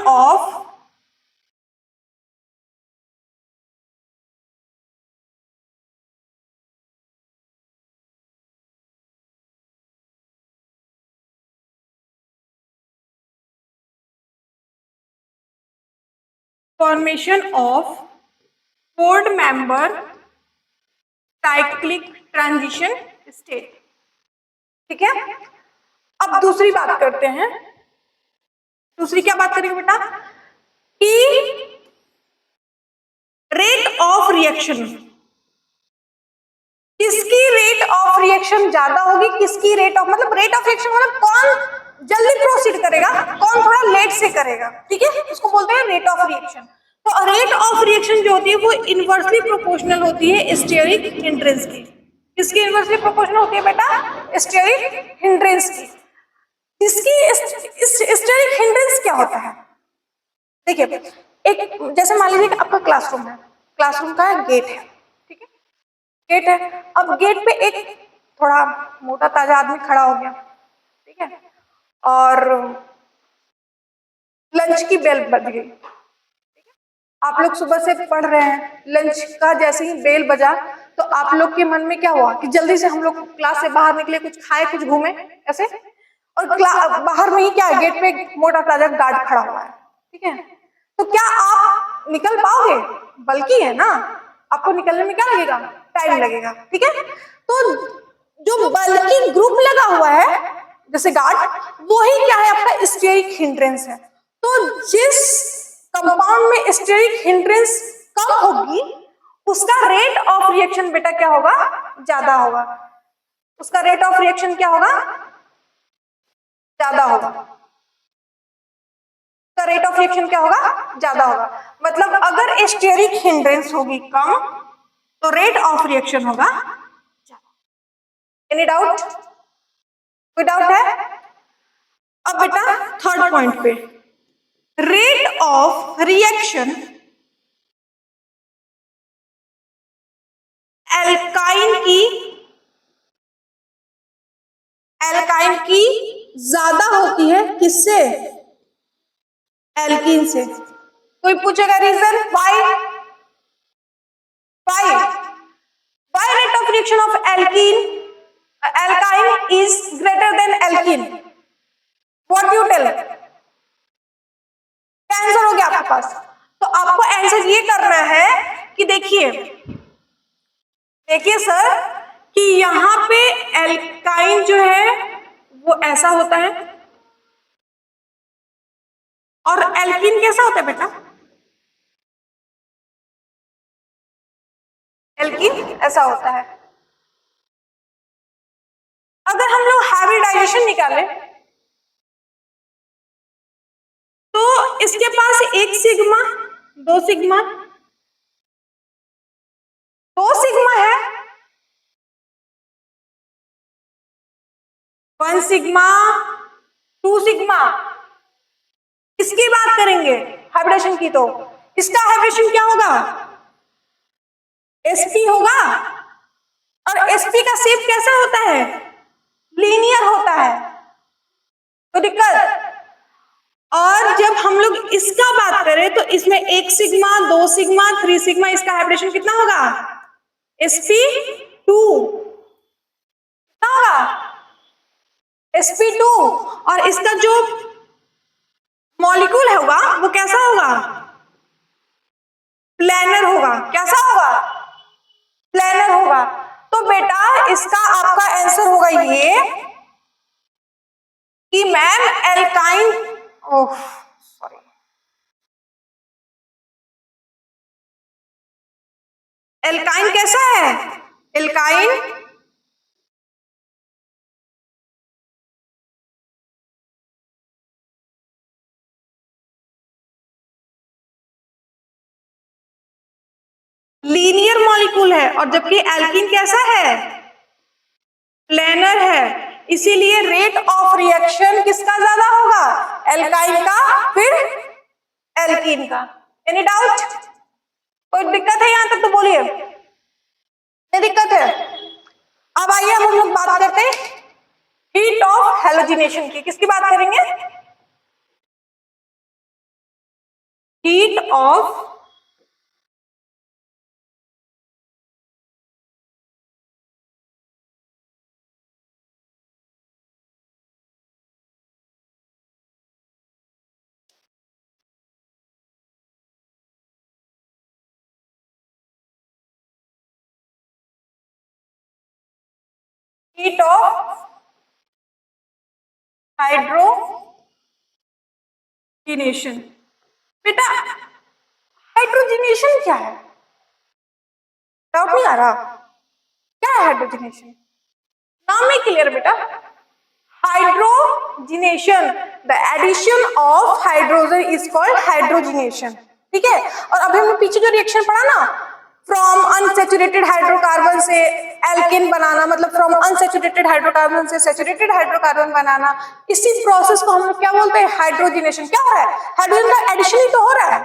of fourth member cyclic transition state, ठीक है। अब दूसरी बात करते हैं, दूसरी क्या बात करेंगे बेटा, कि रेट ऑफ रिएक्शन, किसकी रेट ऑफ रिएक्शन ज्यादा होगी, किसकी रेट ऑफ, मतलब रेट ऑफ रिएक्शन मतलब कौन जल्दी प्रोसीड करेगा, कौन थोड़ा लेट से करेगा, ठीक है, इसको बोलते हैं रेट ऑफ रिएक्शन। तो रेट ऑफ रिएक्शन जो होती है वो इनवर्सली प्रोपोर्शनल होती है स्टेरिक हिंड्रेंस की। किसकी इनवर्सली प्रोपोर्शनल होती है बेटा, स्टेरिक हिंड्रेंस की। इसकी स्टेरिक हिंड्रेंस क्या होता है, देखिए, एक जैसे मान लीजिए आपका क्लासरूम है, क्लासरूम का गेट है, ठीक है, गेट है। अब गेट पे एक थोड़ा मोटा ताजा आदमी खड़ा हो गया, ठीक है, और लंच की बेल बज गई, आप लोग सुबह से पढ़ रहे हैं, लंच का जैसे ही बेल बजा तो आप लोग के मन में क्या हुआ कि जल्दी से हम लोग क्लास से बाहर निकले, कुछ खाए, कुछ घूमे ऐसे, और बाहर में ही क्या है, गेट पे मोटा ताजा गार्ड खड़ा हुआ है, ठीक है। तो क्या आप निकल पाओगे, बल्कि है ना, आपको निकलने में क्या लगेगा, टाइम लगेगा, ठीक है। तो जो बल्कि ग्रुप लगा हुआ है जैसे गार्ड, वो ही क्या है, आपका स्टेरिक हिंड्रेंस है। तो जिस कंपाउंड में स्टेरिक हिंड्रेंस कम होगी उसका रेट ऑफ रिएक्शन बेटा क्या होगा, ज्यादा होगा, उसका रेट ऑफ रिएक्शन क्या होगा, ज्यादा होगा, उसका रेट ऑफ रिएक्शन क्या होगा, ज्यादा होगा। मतलब अगर स्टेरिक हिंड्रेंस होगी कम तो रेट ऑफ रिएक्शन होगा ज्यादा। एनी डाउट, कोई डाउट है? अब बेटा थर्ड पॉइंट पे, रेट ऑफ रिएक्शन एल्काइन की ज्यादा होती है किससे, एल्कीन से। कोई पूछेगा reason, why rate of reaction of alkyne is greater than alkene, what you tell, answer हो गया आपके पास। तो आपको आंसर ये करना है कि देखिए सर कि यहाँ पे एल्काइन जो है वो ऐसा होता है और एल्कीन कैसा होता है बेटा, एल्कीन ऐसा होता है। अगर हम लोग हाइब्रिडाइजेशन निकालें तो इसके पास 1 सिग्मा 2 सिग्मा 2 सिग्मा है, 1 सिग्मा 2 सिग्मा। इसकी बात करेंगे हाइब्रिडेशन की, तो इसका हाइब्रिडेशन क्या होगा, sp होगा, और sp का शेप कैसा होता है, लीनियर होता है, तो दिक्कत। और जब हम लोग इसका बात करें तो इसमें 1 सिग्मा 2 सिग्मा 3 सिग्मा, इसका हाइब्रिडेशन कितना होगा, sp2 कितना होगा, sp2। और इसका जो मॉलिक्यूल होगा वो कैसा होगा, प्लेनर होगा, कैसा होगा, प्लेनर होगा। तो बेटा इसका आपका आंसर होगा ये कि ma'am alkyne, oh sorry, alkyne कैसा है? एल्काइन लीनियर मॉलिक्यूल है, और जबकि एल्कीन कैसा है? प्लेनर है। इसीलिए रेट ऑफ रिएक्शन किसका ज्यादा होगा? एल्काइन का, फिर एल्कीन का। Any doubt? कोई दिक्कत है यहां तक तो बोलिए, नहीं दिक्कत है। अब आइए हम लोग बात करते हैं हीट ऑफ हैलोजिनेशन की। किसकी बात करेंगे? Heat of heat of hydrogenation. बेटा हाइड्रोजिनेशन क्या है? डाउट नहीं आ रहा? क्या है हाइड्रोजिनेशन? नाम ही क्लियर बेटा, hydrogenation, the addition of hydrogen is called hydrogenation. ठीक है, और अभी हमने पीछे जो रिएक्शन पढ़ा ना, फ्रॉम अनसैचुरेटेड हाइड्रोकार्बन से एल्केन बनाना, मतलब फ्रॉम अनसैचुरेटेड हाइड्रोकार्बन से सैचुरेटेड हाइड्रोकार्बन बनाना, इसी प्रोसेस को हम लोग क्या बोलते हैं? हाइड्रोजिनेशन। क्या हो रहा है? हाइड्रोजन का एडिशन ही तो हो रहा है।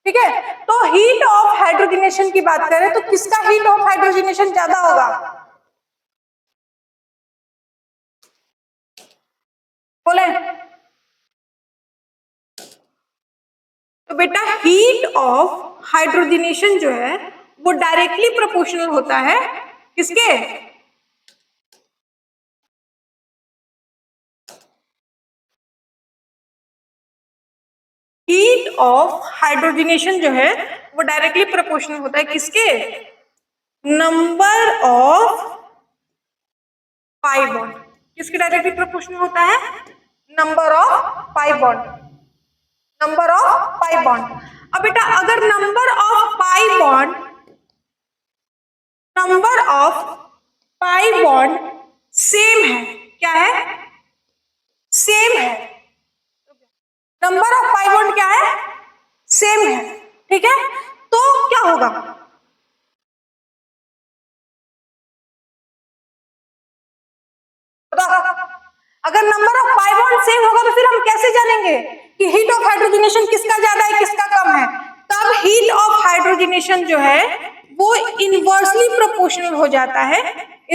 ठीक है, तो हीट ऑफ हाइड्रोजिनेशन की बात करें तो किसका हीट ऑफ हाइड्रोजिनेशन ज्यादा होगा? बोले तो बेटा हीट ऑफ हाइड्रोजिनेशन जो है वो डायरेक्टली प्रोपोर्शनल होता है किसके? हीट ऑफ हाइड्रोजिनेशन जो है वो डायरेक्टली प्रोपोर्शनल होता है किसके? Number of pi bond. किसके डायरेक्टली प्रोपोर्शनल होता है? Number of pi bond, number of pi bond. अब बेटा अगर number of pi bond, number of pi bond same है, क्या है? सेम है। नंबर ऑफ पाई बॉन्ड क्या है? सेम है। ठीक है, तो क्या होगा? अगर number of pi bond same होगा तो फिर हम कैसे जानेंगे कि हीट ऑफ हाइड्रोजिनेशन किसका ज्यादा है किसका कम है? तब हीट ऑफ हाइड्रोजिनेशन जो है वो इनवर्सली प्रोपोर्शनल हो जाता है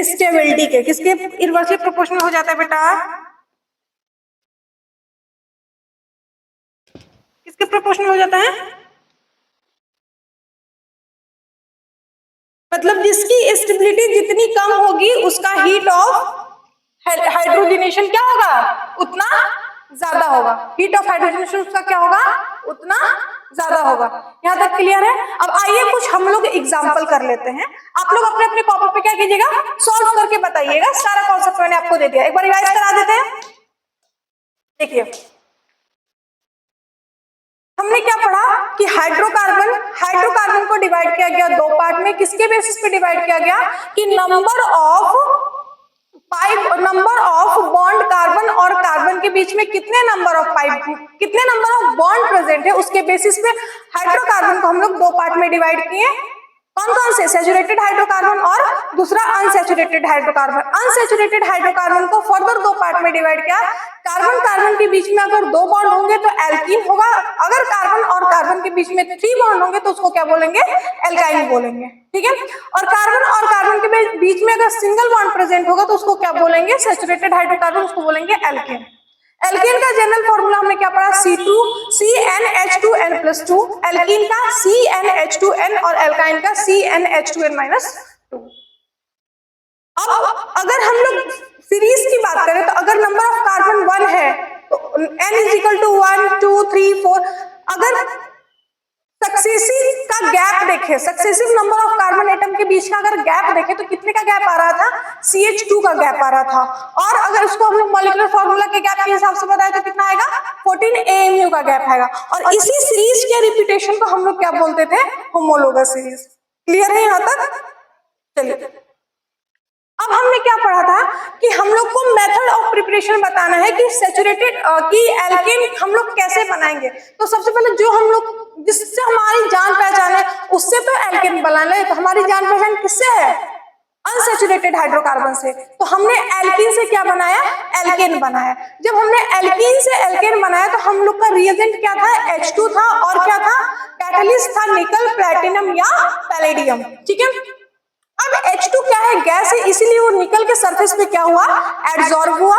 स्टेबिलिटी के। किसके इनवर्सली प्रोपोर्शनल हो जाता है बेटा? किसके प्रोपोर्शनल हो जाता है? मतलब जिसकी स्टेबिलिटी जितनी कम होगी उसका हीट ऑफ हाइड्रोजिनेशन क्या होगा? उतना ज्यादा होगा। हीट ऑफ हाइड्रोजिनेशन उसका क्या होगा? उतना ज्यादा होगा। यहां तक क्लियर है? अब आइए कुछ हम लोग एग्जांपल कर लेते हैं। आप लोग अपने अपने कॉपी पे क्या कीजिएगा? सॉल्व करके बताइएगा। सारा कॉन्सेप्ट मैंने आपको दे दिया, एक बार रिवाइज करा देते हैं। देखिए हमने क्या पढ़ा कि हाइड्रोकार्बन को डिवाइड किया गया दो पार्ट में। किसके बेसिस पे डिवाइड किया गया? कि नंबर ऑफ बॉन्ड कार्बन और कार्बन के बीच में कितने नंबर ऑफ बॉन्ड प्रेजेंट है उसके बेसिस पे हाइड्रोकार्बन को हम लोग दो पार्ट में डिवाइड किए। कौन कौन से? सैचुरेटेड हाइड्रोकार्बन और दूसरा अनसैचुरेटेड हाइड्रोकार्बन। अनसैचुरेटेड हाइड्रोकार्बन को फर्दर दो पार्ट में डिवाइड किया। कार्बन कार्बन के बीच में अगर दो बॉन्ड होंगे तो एल्कीन होगा, अगर कार्बन और कार्बन के बीच में 3 बॉन्ड होंगे तो उसको क्या बोलेंगे? एल्काइन बोलेंगे। ठीक है, और कार्बन और कार्बन के बीच में अगर सिंगल बॉन्ड प्रेजेंट होगा तो उसको क्या बोलेंगे? सैचुरेटेड हाइड्रोकार्बन, उसको बोलेंगे एल्केन। एल्केन का जनरल फॉर्मूला हमने क्या पढ़ा? CnH2n+2। एल्कीन का CnH2n और एल्काइन का CnH2n-2। अब अगर हम लोग सीरीज की बात करें तो अगर नंबर ऑफ कार्बन 1 है तो n = 1 2 3 4। अगर सक्सेसिव का गैप देखें देखें, successive number of carbon atom के बीच का अगर गैप देखें तो कितने का गैप आ रहा था, CH2 का गैप आ रहा था। और अगर उसको हम लोग मॉलिक्यूलर फार्मूला के गैप के हिसाब से बताए तो कितना आएगा, 14 AMU का गैप आएगा। और इसी सीरीज के रिपीटेशन को हम लोग क्या बोलते थे, होमोलोगस सीरीज। क्लियर है यहाँ तक? चलिए अब हमने क्या पढ़ा था कि हम लोग को मेथड ऑफ प्रिपरेशन बताना है कि सैचुरेटेड की एल्केन हम लोग कैसे बनाएंगे। तो सबसे पहले जो हम लोग जिससे हमारी जान पहचान है उससे तो एल्केन बनाना है। तो हमारी जान पहचान किससे है, अनसैचुरेटेड हाइड्रोकार्बन से। तो हमने एल्कीन से क्या बनाया, एल्केन बनाया। जब हमने एल्कीन से एल्केन बनाया तो हम लोग का रिएजेंट क्या था, H2 था। और क्या था, कैटलिस्ट था निकल, प्लैटिनम या पैलेडियम। ठीक है, अब H2 क्या है, गैस है, इसीलिए वो निकल के सरफेस पे क्या हुआ, एब्जॉर्ब हुआ।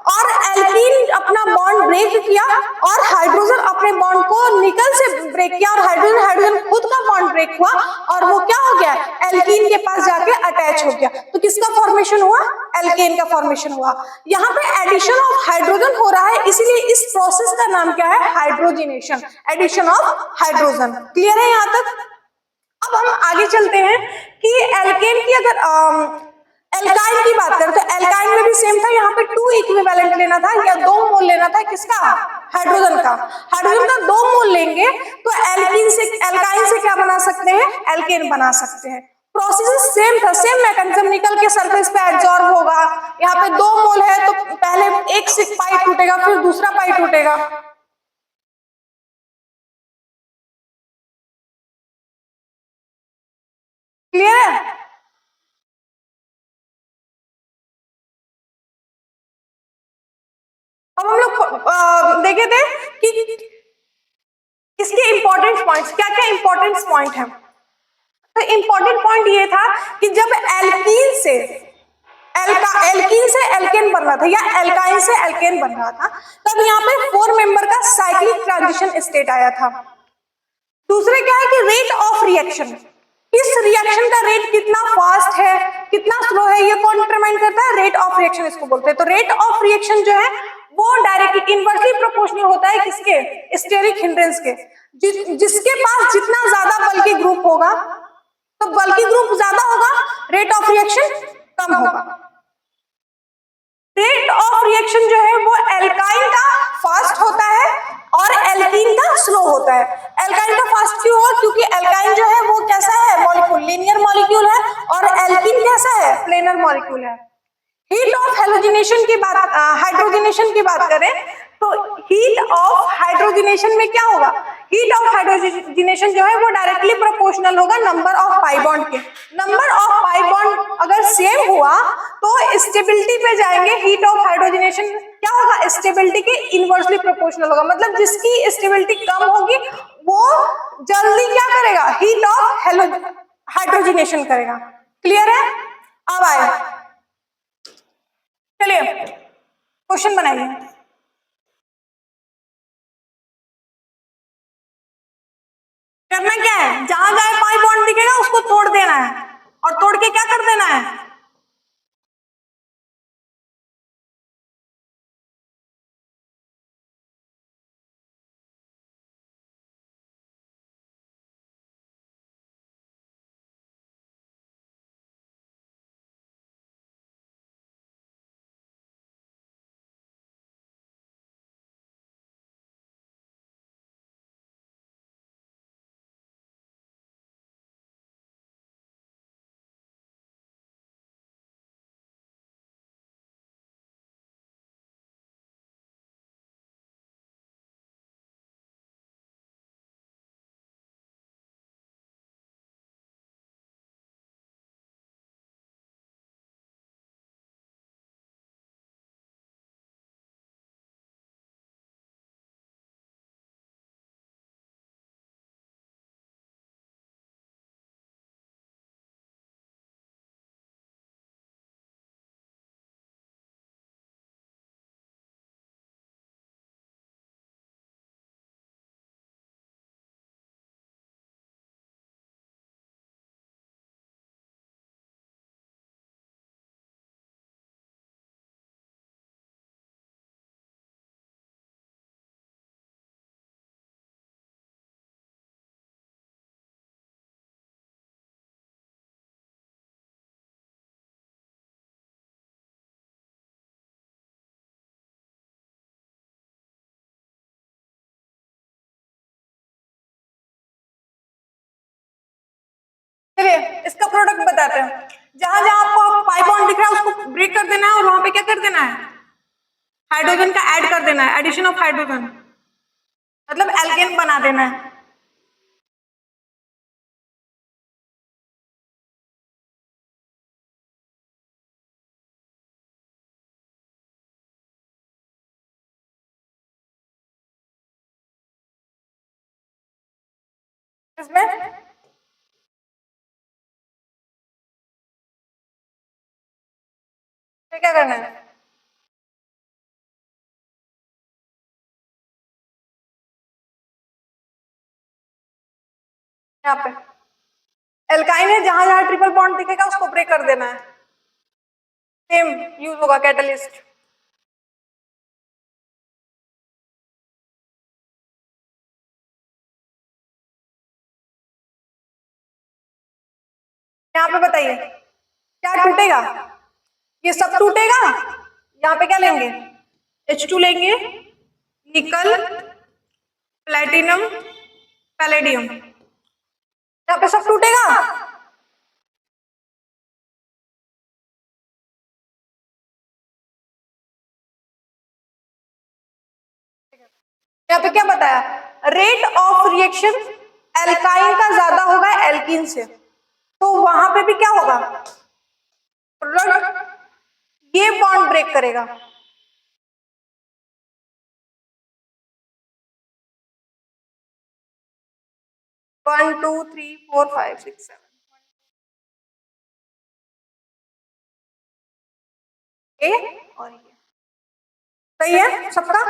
और एल्कीन अपना बॉन्ड ब्रेक किया और हाइड्रोजन अपने बॉन्ड को निकल से ब्रेक किया और हाइड्रोजन खुद का बॉन्ड ब्रेक हुआ और वो क्या हो गया, एल्कीन के पास जाके अटैच हो गया। तो किसका फॉर्मेशन हुआ, एल्केन का फॉर्मेशन हुआ। यहाँ पे एडिशन ऑफ हाइड्रोजन हो रहा है, इसीलिए इस प्रोसेस का नाम क्या है, hydrogenation, addition of hydrogen. Clear है यहाँ तक? अब हम आगे चलते हैं कि एल्केन की अगर एल्काइन की बात करें तो एल्काइन में भी सेम था, यहाँ पे 2 इक्विवेलेंट लेना था या 2 मोल लेना था, किसका, हाइड्रोजन का। हाइड्रोजन का 2 मोल लेंगे तो एल्कीन से, एल्काइन से क्या बना सकते हैं, एल्केन बना सकते हैं। प्रोसेस सेम था, सेम मैकेनिज्म, निकल के सरफेस पे एब्जॉर्ब होगा। यहाँ पे 2 मोल है तो पहले एक से पाई टूटेगा फिर दूसरा पाई टूटेगा। क्लियर है? अब हम लोग देखे थे कि इसके इंपॉर्टेंट पॉइंट्स क्या क्या इंपॉर्टेंट पॉइंट है। तो इंपॉर्टेंट पॉइंट ये था कि जब एल्कीन से एल्कीन से एल्केन बन रहा था या एल्काइन से एल्केन बन रहा था, तब यहाँ पे 4 मेंबर का साइक्लिक ट्रांजिशन स्टेट आया था। दूसरे क्या है कि रेट ऑफ रिएक्शन, इस रिएक्शन का रेट कितना फास्ट है कितना स्लो है ये कौन डिटरमाइन करता है, रेट ऑफ रिएक्शन इसको बोलते हैं। तो रेट ऑफ रिएक्शन जो है वो डायरेक्टली इनवर्सली प्रोपोर्शनल होता है किसके, स्टेरिक हिंड्रेंस के। जिसके पास जितना ज्यादा बल्कि ग्रुप होगा, तो बल्कि ग्रुप ज्यादा होगा, रेट ऑफ रिएक्शन कम होगा। रेट ऑफ रिएक्शन जो है वो एल्काइन का फास्ट होता है और एल्कीन का स्लो होता है। एल्काइन का फास्ट क्यों हुआ, क्योंकि एल्काइन जो है वो कैसा है, मॉलिक्यूल, लीनियर मॉलिक्यूल है, और एल्कीन कैसा है, प्लेनर मॉलिक्यूल है। हीट ऑफ हेलोजिनेशन की बात, हाइड्रोजिनेशन की बात करें तो हीट ऑफ हाइड्रोजिनेशन में क्या होगा, हीट ऑफ हाइड्रोजिनेशन जो है वो डायरेक्टली प्रोपोर्शनल होगा नंबर ऑफ पाई बॉन्ड के। नंबर ऑफ पाई बॉन्ड अगर सेम हुआ तो स्टेबिलिटी पे जाएंगे, हीट ऑफ हाइड्रोजिनेशन क्या होगा, स्टेबिलिटी के इनवर्सली प्रोपोर्शनल होगा। मतलब जिसकी स्टेबिलिटी कम होगी वो जल्दी क्या करेगा, हीट ऑफ हाइड्रोजिनेशन करेगा। क्लियर है? अब आए, चलिए क्वेश्चन बनाइए। करना क्या है, जहां जाए पाई बॉन्ड दिखेगा उसको तोड़ देना है और तोड़ के क्या कर देना है, चलिए इसका प्रोडक्ट बताते हैं। जहां जहां आपको पाई बॉन्ड दिख रहा है उसको ब्रेक कर देना है और वहां पे क्या कर देना है, हाइड्रोजन का ऐड कर देना है, एडिशन ऑफ हाइड्रोजन, मतलब एल्केन बना देना है। इसमें फिर क्या करना है, यहाँ पे एल्काइन है, जहां जहां ट्रिपल बॉन्ड दिखेगा उसको ब्रेक कर देना है। सेम यूज होगा कैटलिस्ट। यहाँ पे बताइए क्या टूटेगा, ये सब टूटेगा। यहाँ पे क्या लेंगे, H2 लेंगे, निकल, प्लेटिनम, पैलेडियम, यहाँ पे सब टूटेगा। यहाँ पे क्या बताया, रेट ऑफ रिएक्शन एल्काइन का ज्यादा होगा एल्कीन से, तो वहां पे भी क्या होगा, प्रोडक्ट ये बॉन्ड ब्रेक करेगा। 1 2 3 4 5 6 7 ए और ये सही है सबका।